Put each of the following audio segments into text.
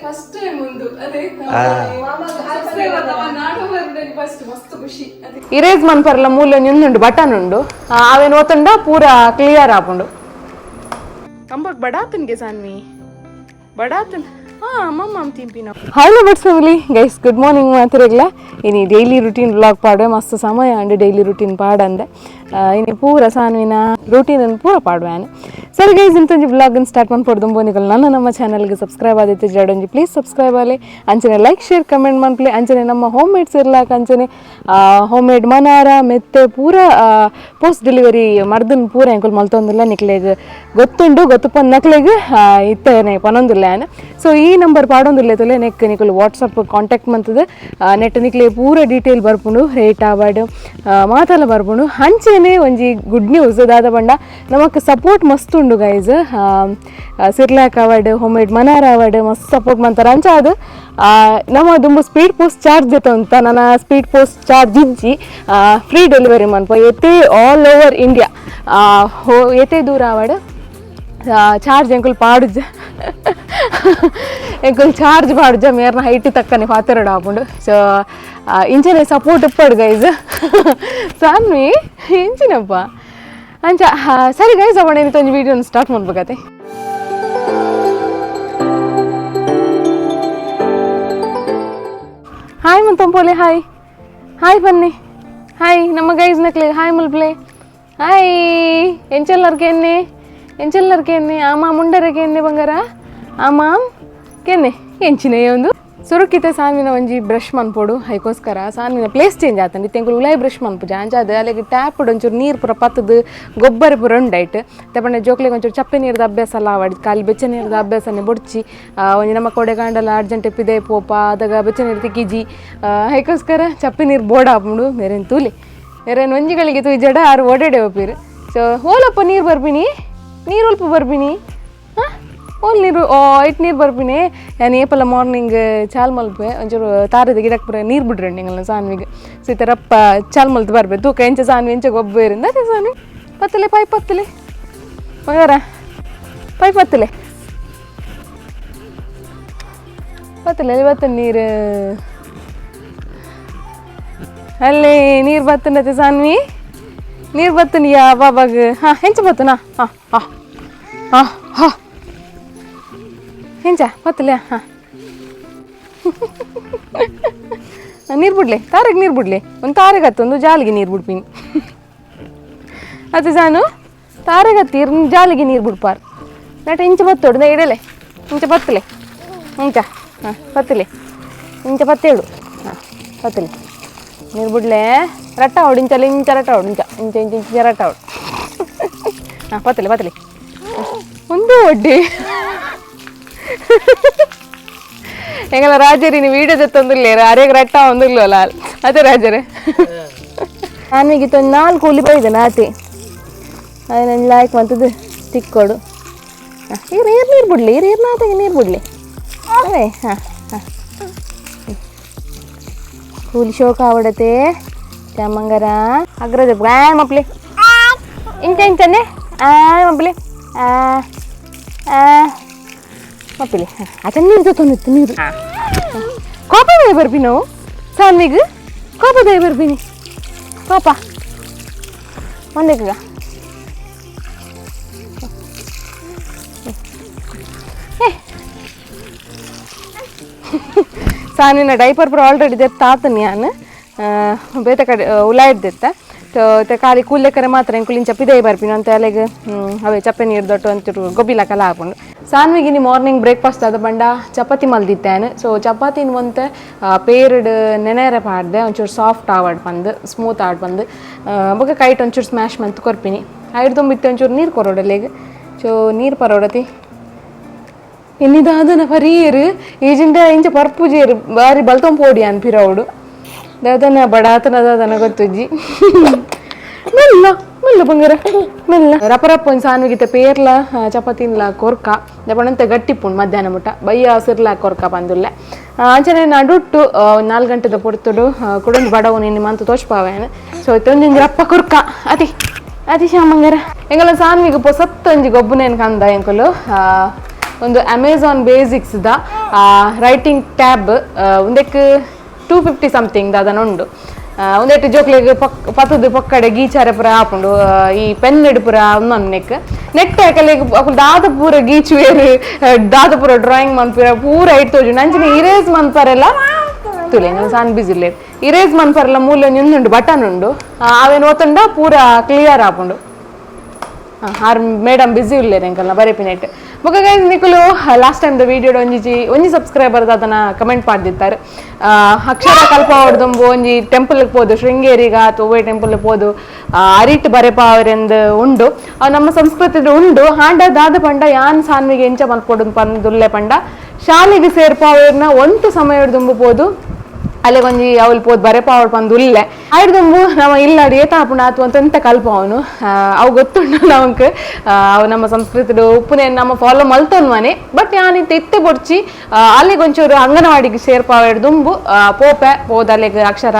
first time ಒಂದು ಅದೇ first ಮಸ್ತ್ ಖುಷಿ ಇರೇಸ್ ಮನ್ಪರ್ಲ ಮೂಲ ನಿಂದುಂಡು ಬಟನ್ ಉಂಡು ಅವೇನು ಓತಂಡ ಪೂರ ಕ್ಲಿಯರ್ ಆಪುಂಡು ಕಂಬಕ್ ಬಡಾತನ್ಗೆ ಸಾನ್ವಿ ಬಡಾತನ್ ಮಮ್ಮ ತಿಂಪಿನ hi lovers family guys good morning ಮಾತಿರಗ್ಲ ಇನಿ ಡೈಲಿ ರುಟೀನ್ ವ್ಲಾಗ್ ಪಾಡುವೆ ಮಸ್ತ್ ಸಮಯ ಅಂಡ್ ಡೈಲಿ ರುಟೀನ್ ಪಾಡಂದೆ ಇನಿ ಪೂರ ಸಾನ್ವಿನ ರೂಟೀನ್ ಪೂರ ಪಾಡುವೆ ಸರಿ ಗೈಸ್ ಇಂತೊಂಜಿ ವ್ಲಾಗ್ ಸ್ಟಾರ್ಟ್ ಮಾಡ್ಕೊಡ್ದು ಬೋನಿಗಳು ನಮ್ಮ ಚಾನಲ್ಗೆ ಸಬ್ಸ್ಕ್ರೈಬ್ ಆದೈತೆ ಜಾಡೊಂಜಿ ಪ್ಲೀಸ್ ಸಬ್ಸ್ಕ್ರೈಬ್ ಆಲೆ ಅಂಚನೆ ಲೈಕ್ ಶೇರ್ ಕಮೆಂಟ್ ಮಾಡ್ಲಿ ಅಂಚನೆ ನಮ್ಮ ಹೋಮ್ ಮೇಡ್ಸ್ ಇರ್ಲಾಕ ಅಂಚನೆ ಹೋಮ್ ಮೇಡ್ ಮನಾರ ಮೆತ್ತೆ ಪೂರ ಪೋಸ್ಟ್ ಡೆಲಿವರಿ ಮರ್ದನ್ ಪೂರ ಎಂಕುಲ್ ಮಲ್ತೊಂದಿಲ್ಲ ನಿಕ್ಲೆಗ್ ಗೊತ್ತುಂಡು ಗೊತ್ತುಪಂದು ನಕ್ಲೆಗ್ ಇತ್ತೇನೆ ಪನೊಂದಿಲ್ಲ ಸೊ ಈ ನಂಬರ್ ಪಾಡೊಂದಿಲ್ಲ ತೊಲೆ ನೆಕ್ ನಿಕುಲು ವಾಟ್ಸಪ್ ಕಾಂಟ್ಯಾಕ್ಟ್ ಮಂತದ ನೆಟ್ ನಿಕ್ಲೆ ಪೂರ ಡೀಟೇಲ್ ಬರ್ಪುಂಡು ರೇಟ್ ಆವಾರ್ಡ್ ಮಾತೆಲ್ಲ ಬರ್ಪುಂಡು ಅಂಚೆನೆ ಒಂಜಿ ಗುಡ್ ನ್ಯೂಸ್ ದಾದ ಬಂಡ ನಮಕ್ ಸಪೋರ್ಟ್ ಮಸ್ತ್ ಉಂಡು ಗೈಸ್ ಸಿರ್ಲಾಕ್ ಅವಾರ್ಡ್ ಹೋಮ್ ಮೇಡ್ ಮನಾರ್ ಅವಾರ್ಡ್ ಮಸ್ತ್ ಸಪೋರ್ಟ್ ಮಾಡ್ತಾರೆ ಅಂಚ ಅದು ನಮ್ಮ ದುಂಬು ಸ್ಪೀಡ್ ಪೋಸ್ಟ್ ಚಾರ್ಜ್ ಜೊತೆ ಅಂತ ನನ್ನ ಸ್ಪೀಡ್ ಪೋಸ್ಟ್ ಚಾರ್ಜ್ ಇಜ್ಜಿ ಫ್ರೀ ಡೆಲಿವರಿ ಮನ್ಪ ಎತ್ತೆ ಆಲ್ ಓವರ್ ಇಂಡಿಯಾ ಎತ್ತೆ ದೂರ ಅವಾರ್ಡ್ ಚಾರ್ಜ್ ಎಂಕುಲ್ ಪಾಡುಜ ಎಂಕುಲ್ ಚಾರ್ಜ್ ಪಾಡುಜ ಮೇರ್ನ ಹೈಟ್ ತಕ್ಕನೆ ಪಾತೆರಡು ಆಪುಂಡು ಸೊ ಇಂಚನೆ ಸಪೋರ್ಟ್ ಇಪ್ಪಡು ಗೈಸ್ ಸಾನ್ವಿ ಇಂಚಿನಪ್ಪ ಅಂಚ ಸರಿ ಗೈಸ್ ಅವಣ ಒಂದು ವೀಡಿಯೋನ ಸ್ಟಾರ್ಟ್ ಮಾಡ್ಬೇಕತ್ತೆ ಹಾಯ್ ಮಂತಂಪೋಲೆ ಹಾಯ್ ಹಾಯ್ ಬನ್ನಿ ಹಾಯ್ ನಮ್ಮ ಗೈಸ್ ನಕ್ಲೆ ಹಾಯ್ ಮಲ್ಪ್ಲೆ ಹಾಯ್ ಎಂಚೆಲ್ಲರ್ಗೆ ಎನ್ನೆ ಆಮ ಮುಂಡರಗೆ ಎನ್ನೆ ಬಂಗಾರ ಆಮಾಮ್ ಕೆನ್ನೆ ಎಂಚಿನ ಒಂದು ಸುರುಕಿತ ಸಾನ್ವಿನ ಒಂಜಿ ಬ್ರಷ್ ಮನ್ಪೋಡು ಅದಕ್ಕೋಸ್ಕರ ಸಾನ್ವಿನ ಪ್ಲೇಸ್ ಚೇಂಜ್ ಆತಂಡಿ ತೆಂಗುಲು ಉಲಾಯಿ ಬ್ರಷ್ ಮನ್ಪುಜ ಅಂಚಾದ ಅಲ್ಲಿಗೆ ಟ್ಯಾಪ್ ಒಂಚೂರು ನೀರು ಪೂರ ಪತ್ತದು ಗೊಬ್ಬರ ಪೂರ ಉಂಡಾಯ್ಟ್ ತಗೊಂಡೆ ಜೋಕ್ಲಿಗೆ ಒಂಚೂರು ಚಪ್ಪೆ ನೀರ್ದ ಅಭ್ಯಾಸ ಎಲ್ಲ ಆವಾಡಿ ಖಾಲಿ ಬೆಚ್ಚ ನೀರ್ದ ಅಭ್ಯಾಸನೇ ಬೊಡ್ಚಿ ಒಂಜಿ ನಮ್ಮ ಕೊಡೆ ಕಾಂಡಲ್ಲ ಅರ್ಜೆಂಟ್ ಎಪ್ಪಿದೆ ಪೋಪ ಅದಾಗ ಬೆಚ್ಚ ನೀರು ತಿಕ್ಕಿಜಿ ಅದಕ್ಕೋಸ್ಕರ ಚಪ್ಪೆ ನೀರು ಬೋರ್ಡ್ ಹಾಕೊಂಡು ಮೇರೇನು ತೂಲಿ ಮೇರೇನು ಒಂಜಿಗಳಿಗೆ ತೂ ಜಡ ಆರು ಓಡಾಡೆ ಒಪ್ಪಿರು ಸೊ ಹೋಲಪ್ಪ ನೀರು ಬರ್ಬಿನಿ ನೀರು ಉಲ್ಪ ಬರ್ಬಿನಿ ಓಲ್ ನೀರು ಐಟ್ ನೀರು ಬರ್ಬಿನಿ ನಾನು ಏಪಲ್ಲ ಮಾರ್ನಿಂಗ್ ಚಾಲ್ ಮಲ್ಪೆ ಒಂಚೂರು ತಾರದ ಗಿಡಕ್ಕೆ ಪೂರ ನೀರು ಬಿಡ್ರಿ ನಿಂಗಲ್ಲ ಸಾನ್ವಿಗೆ ಸೊ ಈ ಥರಪ್ಪ ಚಾಲ್ ಮಲ್ತು ಬರ್ಬೇಕು ತೂಕ ಎಂಚ ಸಾನ್ವಿ ಎಂಚ ಗೊಬ್ಬರಿಂದ ಅದೇ ಸಾನ್ವಿ ಪತ್ತಲೆ ಪೈಪ್ ಪತ್ತಲೆ ಮಗಾರ ಪೈಪ್ ಪತ್ತಲೆ ಪತ್ತಲೆ ಇವತ್ತು ನೀರು ಅಲ್ಲೇ ನೀರು ಬತ್ತನತ್ತೆ ಸಾನ್ವಿ ನೀರು ಬತ್ತನ ಯಾವಾಗ ಹಾಂ ಹೆಂಚ ಬತ್ತನಾ ಹಾಂ ಹಾಂ ಹಾಂ ಹಾಂ ಹೆಂಚ ಬತ್ತಲೆ ಹಾಂ ನೀರು ಬಿಡ್ಲೆ ತಾರೆಗೆ ನೀರು ಬಿಡ್ಲೆ ಒಂದು ತಾರೆಗತ್ತು ಒಂದು ಜಾಲಿಗೆ ನೀರು ಬಿಡ್ತೀನಿ ಅದೇ ಸಾನು ತಾರೆಗತ್ತಿ ಜಾಲಿಗೆ ನೀರು ಬಿಡ್ಪಾರು ನಟ ಇಂಚ ಬತ್ತೋಡು ಇಡಲೆ ಇಂಚ ಬತ್ತಲೆ ಇಂಚ ಹಾಂ ಬತ್ತಲೆ ಇಂಚ ಬತ್ತೇಳು ಹಾಂ ಬತ್ತಲೆ ನೀರು ಬಿಡ್ಲೆ ರಟ್ಟ ಹೊಡು ಇಂಚಲ್ಲ ಇಂಚ ರಟ್ಟ ಹೊಡು ಇಂಚ ಇಂಚ ಇಂಚ ಇಂಚ ರಟ್ಟ ಹೊಡು ಹಾಂ ಬತ್ತಲೆ ಒಂದು ಒಡ್ಡಿ ಹೆಂಗಲ್ಲ ರಾಜರಿ ನೀವು ವೀಡಿಯೋದ ತಂದಿರ್ಲೇರ ಅರೆಗೆ ರಟ್ಟ ಒಂದಿರ್ಲಲ್ಲ ಅದೇ ರಾಜರೇ ನಾನೀಗಿತ್ತು ಒಂದು 4 ಕೂಲಿ ಬೈದೆ ನಾತಿ ಅದೇ ನನ್ನ ಲಾಯ್ಕ್ ಮಂತದ್ದು ತಿಕ್ಕೊಡು ಹಾಂ ನೀರು ಬಿಡ್ಲಿ ನಾತಿಗೆ ನೀರು ಬಿಡ್ಲಿ ಅದೇ ಹಾಂ ಹಾಂ ಕೂಲಿ ಶೋಕ आवडते ಚಾಮಂಗರ ಅಗ್ರದ ಬ್ರ್ಯಾಂಡ್ ಮಪ್ಲಿ ಇಂಚನೆ ಮಪ್ಲಿ ಮಪ್ಲಿ ಆಚೆ ನೀರು ಜೊತೆ ನೀರು ಕೋಪದೇ ಬರ್ಬಿ ನಾವು ಸಾನ್ವಿಗೆ ಕೋಪದೇ ಬರ್ಬಿನಿ ಕೋಪ ಒಂದೇಗ ಸಾನ್ವಿನ ಡೈಪರ್ ಪೂರ ಆಲ್ರೆಡಿ ದೆತ್ತ ಆತನಿ ನಾನು ಬೇತೆ ಕಡೆ ಉಲಾಯ್ದೆತ್ತ ಸೊ ಖಾಲಿ ಕೂಲೆಕರೆ ಮಾತ್ರ ಎಂಕುಲಿನ ಚಪ್ಪಿದೆ ಬರ್ಪಿನ ಅಂತ ಅಲ್ಲಿಗೆ ಅವೇ ಚಪ್ಪೆ ನೀರು ದೊಡ್ಡ ಒಂಚೂರು ಗೊಬ್ಬಿಲಕ್ಕೆಲ್ಲ ಹಾಕೊಂಡು ಸಾನ್ವಿಗೆ ನೀ ಮಾರ್ನಿಂಗ್ ಬ್ರೇಕ್ಫಾಸ್ಟ್ ಆದ ಬಂಡ ಚಪಾತಿ ಮಲ್ದಿತ್ತೇನೆ ಸೊ ಚಪಾತಿನ ಒಂತೆ ಪೇರ್ಡ್ ನೆನೆರೆ ಪಾಡ್ದೆ ಒಂಚೂರು ಸಾಫ್ಟ್ ಆವಾಡ್ ಬಂದು ಸ್ಮೂತ್ ಆಡ್ ಬಂದು ಬೊಕ್ಕ ಕೈಟ್ ಒಂಚೂರು ಸ್ಮ್ಯಾಶ್ ಮಂತ್ ಕೊರ್ಪಿನಿ ಐದು ತುಂಬಿತ್ತೆ ಒಂಚೂರು ನೀರು ಕೊರೋಡಲ್ಲಿಗೆ ಸೊ ನೀರು ಪರೋಡತಿ ಇನ್ನಿದಾದನ ಪರೀರು ಈಜಿಂದ ಇಂಚ ಪರ್ಪುಜೇರು ಬಾರಿ ಬಲ್ತೊಂದು ಪೋಡಿ ಅನ್ಪಿರವಡು ದಾದನ ಬಡಾತನ ದಾದನ ಗೊತ್ತುಜ್ಜಿ ಮೆಲ್ಲ ಮೆಲ್ಲ ಬಂಗಾರ ಮೆಲ್ಲ ರಪರಪ್ಪ ಒಂದು ಸಾನ್ವಿಗಿತ್ತ ಪೇರ್ಲ ಚಪಾತಿನ್ಲ ಕೊರ್ಕ ದಪಣಂತೆ ಗಟ್ಟಿಪ್ಪುಂಡು ಮಧ್ಯಾಹ್ನ ಮುಟ್ಟ ಬಯ್ಯ ಹಸಿರ್ಲ ಕೊರ್ಕ ಬಂದುಲ್ಲೆ ಅಂಚನೆ ನಡುಟ್ಟು 4 ಗಂಟೆದ ಪೊಡ್ತುಡು ಕುಡೊಂದು ಬಡವು ನಿನ್ನ ಮಂತು ತೋಚ್ಪಾವೇನು ಸೊ ಇತ್ತೊಂದು ರಪ್ಪ ಕೊರ್ಕ ಅತಿ ಶಾಮಂಗಾರ ಎಂಗಲ ಸಾನ್ವಿಗೆ ಪೊ ಸತ್ತೊಂಜಿ ಗೊಬ್ಬನೇನು ಕಂದ ಎಂಕುಲು ಒಂದು Amazon basics the writing tab ಒಂದಕ್ಕೆ 250 ಸಮಥಿಂಗ್ ಅದನ್ನು ಒಂದೆಟ್ಟು ಜೋಕ್ಲೆಗ್ ಪತ್ತದು ಪಕ್ಕಡೆ ಗೀಚಾರೆ ಪುರ ಹಾಪುಂಡು ಈ ಪೆನ್ ಎಡು ಪುರ ನೆಕ್ ನೆಟ್ ಕಲೆಗ್ ದಾದ ಪೂರ ಗೀಚು ಏರು ದಾದ ಪೂರ ಡ್ರಾಯಿಂಗ್ ಮನ್ಪುರ ಪೂರ ಇಟ್ಟು ತೋಜು ನಂಚಿನ ಇರೇಸ್ ಮನ್ಪರೆಲ್ಲ ತುಲೆ ಸಾನ್ ಬಿಸಿ ಇಲ್ಲ ಇರೇಸ್ ಮನ್ಪರೆಲ್ಲ ಮೂಲ ಉಂಡು ಬಟನ್ ಉಂಡು ಅವೇನು ಓತಂಡ ಪೂರ ಕ್ಲಿಯರ್ ಹಾಪುಂಡು ಮೇಡಮ್ ಬಿಸಿ ಇಲ್ಲೇ ಎಂಕಲ್ನ ಬರೆಪಿನೆಟ್ ಬೊಕ ಗೈಸ್ ನಿಕುಲು ಲಾಸ್ಟ್ ಟೈಮ್ ದ ವಿಡಿಯೋ ಒಂಜಿ ಸಬ್ಸ್ಕ್ರೈಬರ್ ಅದನ್ನ ಕಮೆಂಟ್ ಮಾಡ್ದಿತ್ತಾರೆ ಅಕ್ಷರ ಕಲ್ಪ ಹೊಡೆದಂಬು ಒಂಜಿ ಟೆಂಪಲ್ಗೆ ಪೋದು ಶೃಂಗೇರಿಗ ಅಥವಾ ಒವ್ವೆ ಟೆಂಪಲ್ಗೆ ಪೋದು ಅರಿಟ್ ಬರೆಪಾವರೆಂದು ಉಂಡು ನಮ್ಮ ಸಂಸ್ಕೃತಿದ ಉಂಡು ಹಾಂಡ ದಾದ ಪಂಡ ಯಾನ್ ಸಾನ್ವಿಗೆ ಎಂಚ ಮಲ್ಪೊಡು ಪಂದುಲ್ಲೆ ಪಂಡ ಶಾಲೆಗೆ ಸೇರ್ಪಾವರ್ನ ಒಂಟು ಸಮಯ ದುಂಬು ಪೋದು ಅಲ್ಲೇ ಒಂಜಿ ಅವಳು ಪೋದು ಬರೆಪಾವಡ್ ಪಂದು ಉಲ್ಲೆ ಆಯ್ದುಂಬು ನಮ್ಮ ಇಲ್ಲಾಡಿ ಏತಾಪುಣ ಆತು ಅಂತ ಎಂತ ಕಲ್ಪ ಅವನು ಅವು ಗೊತ್ತುಂಡು ನಮಕ್ ಅವು ನಮ್ಮ ಸಂಸ್ಕೃತಿಡು ಉಪ್ಪುನೆ ನಮ್ಮ ಫಾಲೋ ಮಲ್ತೊನ್ ಮನೆ ಬಟ್ ಯಾನಿತ್ತು ಇತ್ತೆ ಬೊಡ್ಚಿ ಅಲ್ಲಿಗೆ ಒಂಚೂರು ಅಂಗನವಾಡಿಗೆ ಸೇರ್ಪಾವೆಡ್ ದುಂಬು ಪೋಪೆ ಪೋದು ಅಲ್ಲಿಗೆ ಅಕ್ಷರ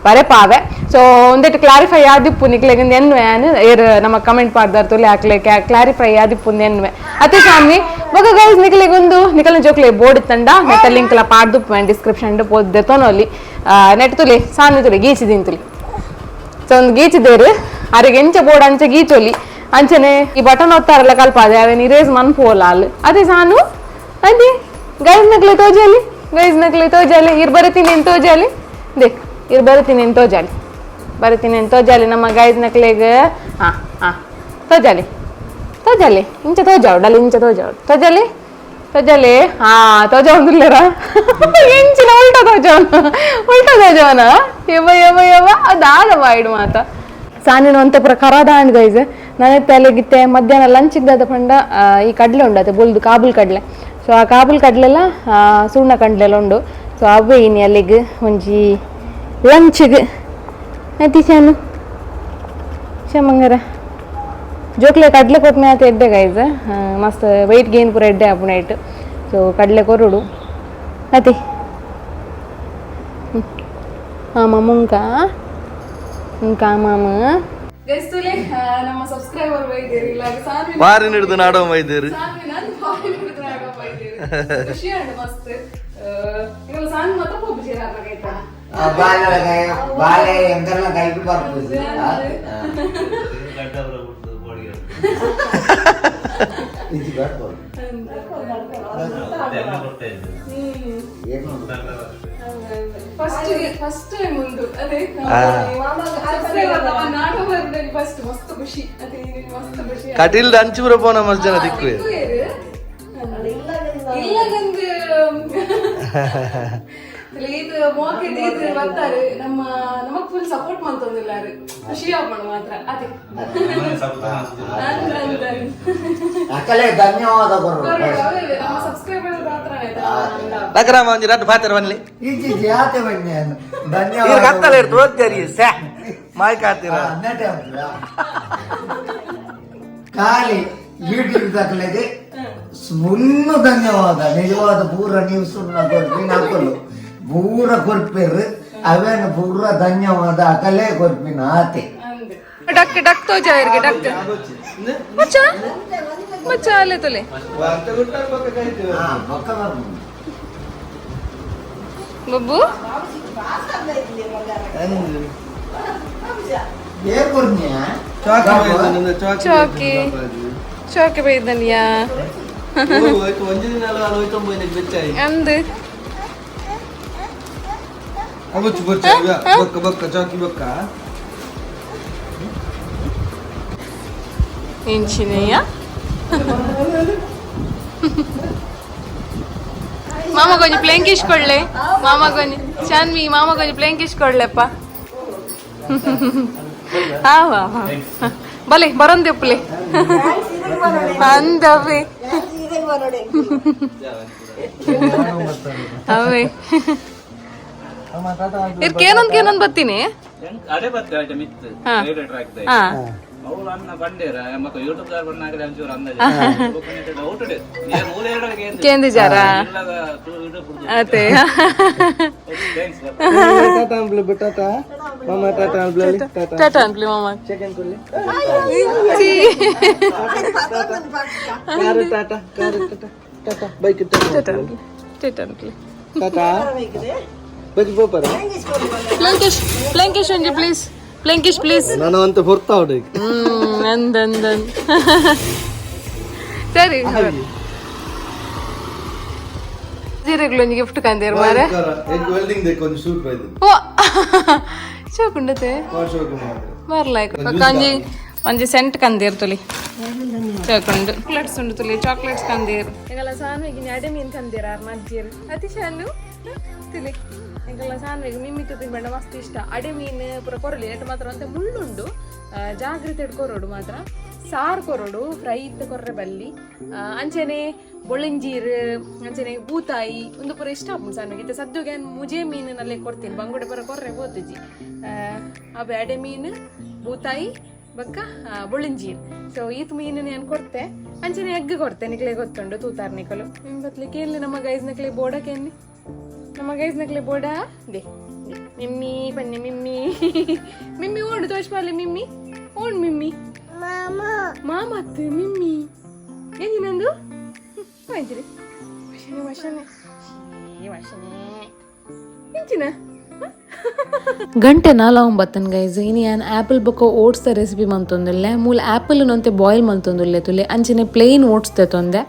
ಬರೆಪಾವೆ ಸೊ ಒಂದೆಟ್ಟು ಕ್ಲಾರಿಫೈ ಆದಿಪ್ಪು ನಿಕ್ಲೆಗೆ ಎನ್ವೆ ಏರ್ ನಮ್ಮ ಕಮೆಂಟ್ ಪಾಡ್ದಾರ್ ತುಲೆ ಹಾಕ್ಲೆ ಕ್ಲಾರಿಫೈ ಆದಿಪ್ಪು ಎನ್ವೆ ಅತಿ ಸಾನ್ವಿ ಬೊಕ ಗೈಸ್ ನಿಕ್ಲೆಗೆ ಒಂದು ನಿಕಲ್ನ ಜೋಕ್ಲೆ ಬೋರ್ಡ್ ಇತ್ತಂಡ ನೆಟ್ಟ ಲಿಂಕ್ ಎಲ್ಲ ಪಾಡ್ದುಪ್ಪು ಡಿಸ್ಕ್ರಿಪ್ಷನ್ ಪೋದು ದೆತೊನೊಲಿ ನೆಟ್ ತುಲಿ ಸಾನ್ವಿ ತುಲಿ ಗೀಚಿದೀನಿ ತುಲಿ ಸೊ ಒಂದು ಗೀಚಿದೇರು ಅರಿಗೆ ಎಂಚ ಬೋರ್ಡ್ ಅಂಚೆ ಗೀಚೊಲಿ ಅಂಚನೆ ಈ ಬಟನ್ ಒತ್ತಾರಲ್ಲ ಕಲ್ಪಾದೆ ಅವೇನು ಇರೇಸ್ ಮನ್ಪೋಲ ಅಲ್ಲಿ ಅದೇ ಸಾನು ಅದೇ ಗೈಸ್ ನಕ್ಲೆ ತೋಜಾಲಿ ಇರ್ ಬರೀತೀನಿ ಅಂತ ತೋಜಾಲಿ ದೇ ಇರ್ ಬರೀತೀನಿ ಅಂತ ತೋಜಾಲಿ ನಮ್ಮ ಗೈಸ್ ನಕ್ಲೆಗೆ ತೋಜಾಲಿ ಇಂಚ ತೋಜಾವಡಲ್ಲ ತೋಜಾಲಿ ತೋಜ ಒಂದಿಲ್ಲರ ಎಂಚಿನ ಉಲ್ಟಾ ತೋಜವನ ಯವ ಅದಾದ ವಾಯ್ಡು ಮಾತ ಸಾನಿನ ಅಂತ ಪ್ರಕಾರ ದಾಂಡ್ ಗೈಸ್ ನಾನೇ ತಲೆಗಿತ್ತೆ ಮಧ್ಯಾಹ್ನ ಲಂಚಿಗೆ ಪಂಡ ಈ ಕಡ್ಲೆ ಉಂಡತ್ತೆ ಬುಲ್ದು ಕಾಬುಲ್ ಕಡ್ಲೆ ಸೊ ಆ ಕಾಬುಲ್ ಕಡ್ಲೆಲ್ಲ ಸುಣ್ಣ ಕಡ್ಲೆಲ್ಲ ಉಂಡು ಸೊ ಅವೇ ಇನಿ ಅಲ್ಲಿಗೆ ಒಂಜಿ ಲಂಚ್ಗೆ ಐತಿ ಶಾನು ಶಮಂಗರ ಜೋಕ್ಲೆ ಕಡ್ಲೆ ಕೊಟ್ನೆ ಆತ ಎಡ್ಡೆ ಗೈಸ್ ಮಸ್ತ್ ವೆಯ್ಟ್ ಗೇನ್ ಪೂರ ಎಡ್ಡೆ ಆಪುಣ ಇಟ್ಟು ಸೊ ಕಡ್ಲೆ ಕೊರುಡು ಅತಿ ಮುಂಕ ಮಾಮ ಗೈಸ್ತುಲೆ ನಮ್ಮ ಸಬ್ಸ್ಕ್ರೈಬರ್ ವೈದ್ಯರು ಇಲ್ಲ ಸಾನ್ವಿ ಫಾರಿನ್ ಹಿಡಿದು ನಾಡೋ ವೈದ್ಯರು ಖುಷಿ ಆಯ್ತು ಮಸ್ತ್ ಇವಾಗ ಸಾನ್ವಿ ಮಾತ್ರ ಹೋಗ್ಬಿಟ್ಟಿರ ಆಗೈತಾ ಬಾಳೆ ಎಂತೆಲ್ಲ ಕೈಗೆ ಬರ್ಬೋದು ಫಸ್ಟ್ ಟೈಮ್ ಉಂಟು ಅದೇ ಫಸ್ಟ್ ಮಸ್ತ್ ಖುಷಿ ಅದೇ ಮಸ್ತ್ ಖುಷಿ ಕಟಿಲ್ ಅಂಚೂರ ಪೋನ ಮಸ್ತ್ ಜನ ದಿಕ್ಕು ಇಲ್ಲಗಂದು ಇದು ಮೋಕೆ ಇದು ಬರ್ತಾರೆ ನಮಗ್ ಫುಲ್ ಸಪೋರ್ಟ್ ಮಾಡ್ತಂದಿಲ್ಲಾರು ಖುಷಿ ಆಗೋಣ ಮಾತ್ರ ಅದೇ ಅಕ್ಕಲೇ ಧನ್ಯವಾದ ನಮ್ಮ ಸಬ್ಸ್ಕ್ರೈಬರ್ ನಗರಾಮ ಒಂಜಿ ರಟ್ಟು ಪಾತ್ರ ಬನ್ಲಿ ಯಾತೆ ಬನ್ನಿ ಧನ್ಯವಾದ ಕತ್ತಲೆ ಇರ್ತು ಓದ್ತಾರಿ ಮಾಯ್ ಕಾತೀರ ಖಾಲಿ ಯೂಟ್ಯೂಬ್ ದಾಖಲೆಗೆ ಸುಳ್ಳು ಧನ್ಯವಾದ ನಿಜವಾದ ಪೂರ ನೀವು ಸುಳ್ಳು ಕೊಡ್ತೀನಿ ಪೂರ ಕೊರ್ಪೇರು ಅವೇನು ಪೂರ ಧನ್ಯವಾದ ಅಕಲೇ ಕೊರ್ಪಿನ ಆತೆ ಡಕ್ ಡಕ್ ತೋಜಾ ಇರ್ಗೆ ಡಕ್ ಮಚ್ಚ ಮಚ್ಚ ಅಲೆ ತೊಲೆ ಬಬ್ಬು ಚೌಕಿ ಬೈದನಿಯಾ ಅಂದು ಇಂಚಿನೆಯ ಮಾಮ ಕೊಂಚ ಪ್ಲೇಂಗ್ ಇಸ್ಕೊಳ್ಳೆ ಮಾಮ ಕೊಂಚ ಶಾನ್ವಿ ಮಾಮ ಕೊಂಚ ಪ್ಲೇಂಗ್ ಇಸ್ಕೊಳ್ಳೆಪ್ಪ ಬಲೆ ಬರಂದೆಪ್ಪಲೆ ಅಂದವೆ ಅವೇ ಇದಕ್ಕೇನೊಂದ್ ಬರ್ತೀನಿ ಕೇಂದ್ರ ಜಾರ ಅದೇ ಟಾಟಾ ಅನ್ಪ್ಲಿ ಮಾಮ ಟಾಟಾ ಬೈಕ್ ಟಾಟಾ ಬೈಕ್ ಬೋಪರ ಪ್ಲಂಕಿಶ್ ಒಂಜಿ ಪ್ಲೀಸ್ ಪ್ಲೀಸ್ ನಾನು ಅಂತ ಬರ್ತಾ ಹೊಡೆ ಅಂದ್ ಸರಿ ಜೀರೆಗ್ಲೊಂಜಿ ಗಿಫ್ಟ್ ಕಂದೇರು ಮಾರೆ ವೆಲ್ಡಿಂಗ್ ದೇ ಕೊಂಚ ಶೂಟ್ ಬೈದು ಓ ಚೋಕುಂಡತೆ ಬರ್ಲಾಯ್ಕ ಕಂಜಿ ಒಂಜಿ ಸೆಂಟ್ ಕಂದೇರು ತುಲಿ ಚೋಕುಂಡು ಚಾಕ್ಲೇಟ್ಸ್ ಉಂಡು ತುಲಿ ಚಾಕ್ಲೇಟ್ಸ್ ಕಂದೇರು ಈಗೆಲ್ಲ ಸಾನ್ವಿಗೆ ಅಡೆ ಮೀನು ಕಂದೇರ ಮಜ್ಜಿರು ಅತಿ ಶಾಲು ತುಲಿ ಈಗೆಲ್ಲ ಸಾನ್ವಿಗೆ ಮಿಮ್ಮಿ ತುಪ್ಪಿನ ಬೇಡ ಮಸ್ತ್ ಇಷ್ಟ ಅಡೆ ಮೀನು ಪೂರ ಕೊರಲಿ ಎಟ್ಟು ಮಾತ್ರ ಅಂತ ಮುಳ್ಳುಂಡು ಜಾಗ್ರತೆ ಕೊರೋಡು ಮಾತ್ರ ಸಾರು ಕೊರೋಡು ಫ್ರೈ ಇತ್ತು ಕೊರ್ರೆ ಬಲ್ಲಿ ಅಂಚನೆ ಬೊಳಂಜೀರ್ ಅಂಚನೆ ಬೂತಾಯಿ ಒಂದು ಪೂರ ಇಷ್ಟ ಆಗ್ಬೋದು ಸಾನ್ವಿಗೆ ಇತ್ತು ಸದ್ದುಗೆ ಮುಜೆ ಮೀನಿನಲ್ಲೇ ಕೊಡ್ತೀನಿ ಬಂಗುಡೆ ಪೂರ ಕೊರ್ರೆ ಬೋತುಜಿ ಅವೆ ಅಡೆ ಮೀನು ಬೂತಾಯಿ ಬಕ್ಕ ಬೊಳಂಜೀರ್ ಸೊ ಈತ್ ಮೀನು ನಾನು ಕೊಡ್ತೆ ಅಂಚನೆ ಎಗ್ ಕೊಡ್ತೆ ನಿಕ್ಲೆ ಗೊತ್ತುಂಡು ತೂತಾರ್ ನಿಕಲು ಬತ್ಲಿಕ್ಕೆ ಎಲ್ಲಿ ನಮ್ಮ ಗೈಸ್ ನಕ್ಲೆ ಬೋಡಕ್ಕೆ ಎಲ್ಲಿ ನಮ್ಮ ಗೈಸ್ ನಕ್ಲೆ ಬೋಡ ದೇ ಮಿಮ್ಮಿ ಬನ್ನಿ ಮಿಮ್ಮಿ ಓಡು ತೋಚ್ಪಾಲೆ ಮಿಮ್ಮಿ ಓಡ್ ಮಿಮ್ಮಿ ಮಾಮತ್ತು ಮಿಮ್ಮಿ ಏನಿ ನಂದು ಆಯ್ತಿರಿ ವಶನೆ ಇಂಚಿನ ಗಂಟೆ 4:09 ಗೈಸ್ ಇನಿ ಆನ್ ಆಪಲ್ ಬೊಕ್ಕ ಓಟ್ಸ್ ದ ರೆಸಿಪಿ ಮಂತೊಂದುಲ್ಲೆ ಮೂಲ ಆಪಲ್ ನೊಂತೆ ಬಾಯ್ಲ್ ಮಂತೊಂದುಲ್ಲೆ ತುಲೆ ಅಂಚನೆ ಪ್ಲೇನ್ ಓಟ್ಸ್ ತೆತೊಂದೆ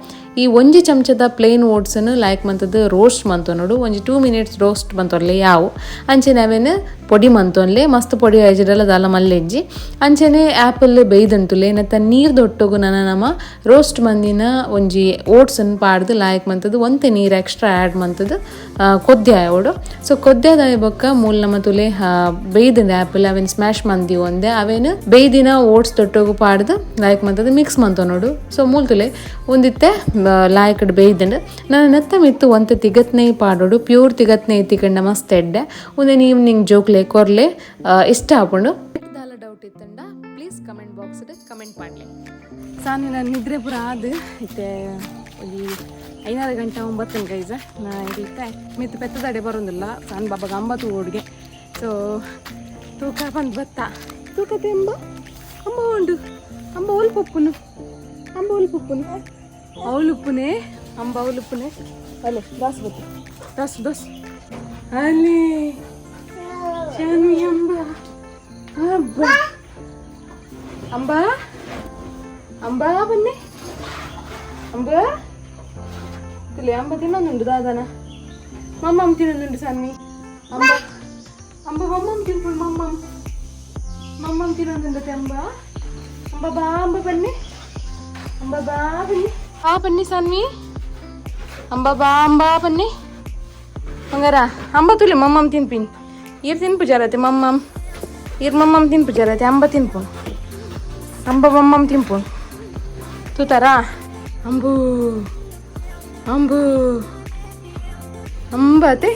ಈ ಒಂಜಿ ಚಮಚದ ಪ್ಲೇನ್ ಓಟ್ಸನ್ನು ಲೈಕ್ ಮಂತದ್ದು ರೋಸ್ಟ್ ಮಂತೊನೋಡು ಒಂಜಿ 2 minutes ರೋಸ್ಟ್ ಮಂತೊರ್ಲೆ ಯಾವು ಅಂಚನೆ ಅವೇನು ಪೊಡಿ ಮಂತೊನ್ಲೆ ಮಸ್ತ್ ಪೊಡಿ ಆಯ್ಜಿಡಲ್ಲ ದಾಲ ಮಲ್ಲೆಜ್ಜಿ ಅಂಚನೆ ಆಪಲ್ ಬೇಯ್ದಂತುಲೆ ನೆತ್ತ ನೀರು ದೊಟ್ಟೋಗು ನಮ್ಮ ರೋಸ್ಟ್ ಮಂದಿನ ಒಂಜಿ ಓಟ್ಸನ್ನು ಪಾಡ್ದು ಲಾಯ್ಕ್ ಮಂತದ್ದು ಒಂತೆ ನೀರು ಎಕ್ಸ್ಟ್ರಾ ಆ್ಯಡ್ ಮಂತದ್ದು ಕೊದ್ದೆ ಆಯೋಡು ಸೊ ಕೊದ್ದೆದಾಯ ಬೊಕ್ಕ ಮೂಲ ನಮ್ಮ ತುಲೆ ಬೇಯ್ದಿಂದ ಆಪಲ್ ಅವೇನು ಸ್ಮ್ಯಾಶ್ ಮಂದಿ ಒಂದೆ ಅವೇನು ಬೇಯ್ದಿನ ಓಟ್ಸ್ ದೊಟ್ಟೋಗು ಪಾಡ್ದು ಲಾಯ್ಕ್ ಮಂತದ್ದು ಮಿಕ್ಸ್ ಮಂತೊನೋಡು ಸೊ ಮೂಲ ತುಲೆ ಒಂದಿತ್ತೆ ಲಾಯ್ಕಡ್ ಬೇಯ್ದಂಡು ನಾನು ನೆತ್ತ ಮಿತ್ತು ಒಂತೆ ತಿಗತ್ನೇ ಪಾಡೋಡು ಪ್ಯೂರ್ ತಿಗತ್ನೇ ತಿಕಂಡ ಮಸ್ತ್ ಎಡ್ಡೆ ಒಂದೇನು ಈವ್ನಿಂಗ್ ಜೋಕ್ಲೆ ಕೊರ್ಲೆ ಇಷ್ಟ ಆಪುಂಡು ದಾಲ ಡೌಟ್ ಇತ್ತಂಡ ಪ್ಲೀಸ್ ಕಮೆಂಟ್ ಬಾಕ್ಸ್ ಕಮೆಂಟ್ ಮಾಡಲಿ ಸಾನಿ ನಾನು ನಿದ್ರೆ ಪೂರ ಆದು ಇತ್ತೆ ಒಂದು 5 ಗಂಟೆ 9 ಗೈಸ ನಾ ಇರುತ್ತೆ ಮಿತ್ತು ಪೆತ್ತದಡೆ ಬರೋದಿಲ್ಲ ಸಾನ್ ಬಾಬಾಗ 50 ಓಡ್ಗೆ ಸೊ ತೂಕ ಬಂದು ಬತ್ತ ತೂಕತೆ ಅಂಬ ಉಂಡು ಅಂಬ ಒಲ್ಪುಪ್ಪುನು ಅವಲುಪ್ಪುನೆ ಅಂಬ ಅವಲುಪ್ಪುನೆ ಅಲ್ಲೇ ದೋಸ್ ಅಲ್ಲಿ ಶಾನ್ವಿ ಅಂಬ ಬನ್ನಿ ತಿಳಿ ಅಂಬ ತಿನ್ನೊಂದುಂಡು ದಾದನ ಮಮ್ಮಮ್ಮ ತಿನ್ನೊಂದುಂಡು ಸಾನ್ವಿ ಅಂಬ ಮಮ್ಮಮ್ಮ ತಿನ್ಕೊಂಡು ಮಮ್ಮಮ್ಮ ತಿನ್ನೊಂದುಂಡತೆ ಅಂಬ ಬಾ ಅಂಬ ಬನ್ನಿ ಬನ್ನಿ ಸಾನ್ವಿ ಅಂಬ ಬನ್ನಿ ಹಂಗಾರ ಅಂಬ ತುಲಿ ಮಮ್ಮಮ್ಮ ತಿನ್ಪಿನ್ ಈರ್ ತಿನ್ಪು ಜರತೆ ಮಮ್ಮಮ್ಮ ತಿನ್ಪು ಜರತೆ ಅಂಬ ತಿನ್ಪು ಅಂಬ ಮಮ್ಮಮ್ಮ ತಿನ್ಪು ತೂತಾರಾ ಅಂಬತೆ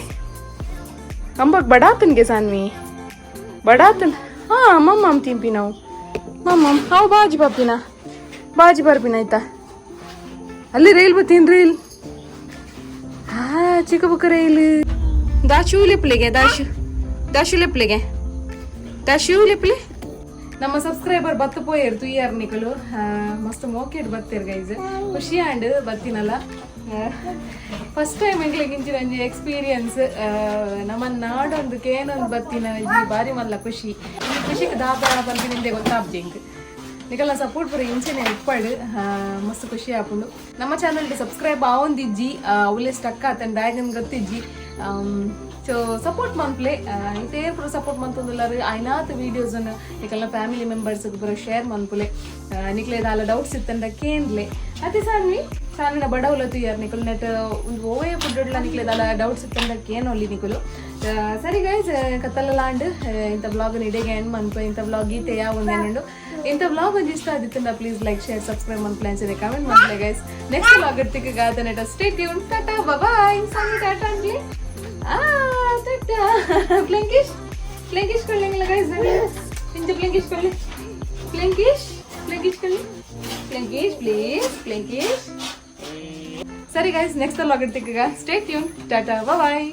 ಅಂಬಕ್ ಬಡಾತನ್ಗೆ ಸಾನ್ವಿ ಬಡಾತನ್ ಮಮ್ಮಮ್ಮ ತಿನ್ಪಿ ನಾವು ಮಮ್ಮಮ್ಮ ಹಾವು ಬಾಜಿ ಬರ್ಪಿನ ಆಯ್ತಾ ಅಲ್ಲಿ ರೈಲ್ ಬತ್ತೀನಿ ರೈಲ್ ಚಿಕ್ಕ ಬುಕ್ಕ ರೈಲ್ ದಾಶು ಲೆಪ್ಲಿಗೆ ನಮ್ಮ ಸಬ್ಸ್ಕ್ರೈಬರ್ ಬತ್ತು ಪೋಯರ್ ತುಯ್ಯಾರ್ ನಿಕಲು ಮಸ್ತ್ ಮೋಕೆಟ್ ಬತ್ತೇರ್ ಗೈಸ್ ಖುಷಿ ಆಂಡ್ ಬತ್ತಿನಲ್ಲ ಫಸ್ಟ್ ಟೈಮ್ ಎಂಗ್ಲಿಗಿಂಚಿನ ಒಂಜಿ ಎಕ್ಸ್ಪೀರಿಯನ್ಸ್ ನಮ್ಮ ನಾಡೊಂದು ಏನೊಂದು ಬತ್ತಿನ ಬಾರಿ ಮಲ್ಲ ಖುಷಿಗೆ ದಾದ ಬಂದಿನಿಂದೆ ಗೊತ್ತಾಬ್ಜೆಂಗ್ ನಿಕಲ್ನ ಸಪೋರ್ಟ್ ಪೂರ ಇಂಚೆನೆ ಇಪ್ಪಡು ಮಸ್ತ್ ಖುಷಿ ಆಪುಂಡು ನಮ್ಮ ಚಾನಲ್ಗೆ ಸಬ್ಸ್ಕ್ರೈಬ್ ಆವೊಂದಿಜ್ಜಿ ಉಲ್ಲೆ ಸ್ಟಕ್ ಆತನ್ ಡ್ರ್ಯಾಗನ್ ಗೊತ್ತಿಜ್ಜಿ ಸೊ ಸಪೋರ್ಟ್ ಮನ್ಪ್ಲೆ ಇತೇ ಪೂರ ಸಪೋರ್ಟ್ ಮಂತೊಂದುಲ್ಲಾರು ಐನಾತ್ ವೀಡಿಯೋಸ್ ನಿಕಲ್ನ ಫ್ಯಾಮಿಲಿ ಮೆಂಬರ್ಸ್ ಪೂರ ಶೇರ್ ಮನ್ಪುಲೆ ನಿಕ್ಲೆ ದಾಲ ಡೌಟ್ಸ್ ಇತ್ತಂಡ ಕೇನ್ಲೆ ಅದೇ ಸಾನ್ವಿನ ಬಡವಲತ್ತು ಯಾರು ನಿಕಲ್ ನೆಟ್ ಒಂದು ಓವೇ ಫುಡ್ ನಿಕ್ಲೆ ದಾಲ ಡೌಟ್ಸ್ ಇತ್ತಂಡ ಕೇನೊಲ್ಲಿ ನಿಕಲು ಸರಿ ಗೈಸ್ ಕತ್ತಲಲಾಂಡ್ ಇಂಥ ಬ್ಲಾಗ್ ಇಡೆಗೆ ಎಂಡ್ ಮನ್ಪು ಇಂಥ ಬ್ಲಾಗ್ ಗೀತೆ ಯಾವ ಒಂದೇನು ಇಂಥ ಬ್ಲಾಗ್ ಒಂದು ಇಷ್ಟ ಆದಿತ್ತಂಡ ಪ್ಲೀಸ್ ಲೈಕ್ ಶೇರ್ ಸಬ್ಸ್ಕ್ರೈಬ್ ಮನ್ ಪ್ಲಾನ್ಸ್ ಇದೆ ಕಮೆಂಟ್ ಮಾಡ್ಲೆ ಗೈಸ್ ನೆಕ್ಸ್ಟ್ ಬ್ಲಾಗ್ ಇರ್ತಿಕ್ಕೆ ಗಾತ ನೆಟ stay tune tata bye Sanvi tata ಅನ್ಲಿ ಟಾಟಾ ಪ್ಲೆಂಕಿಶ್ ಕೊಳ್ಳಂಗಿಲ್ಲ ಗೈಸ್ ಇಂಚ ಪ್ಲೆಂಕಿಶ್ ಕೊಳ್ಳಿ ಪ್ಲೆಂಕಿಶ್ ಪ್ಲೀಸ್ ಸರಿ ಗೈಸ್ ನೆಕ್ಸ್ಟ್ ಬ್ಲಾಗ್ ಇರ್ತಿಕ್ಕೆ ಸ್ಟೇ ಟ್ಯೂನ್ ಟಾಟಾ ಬಾಯ್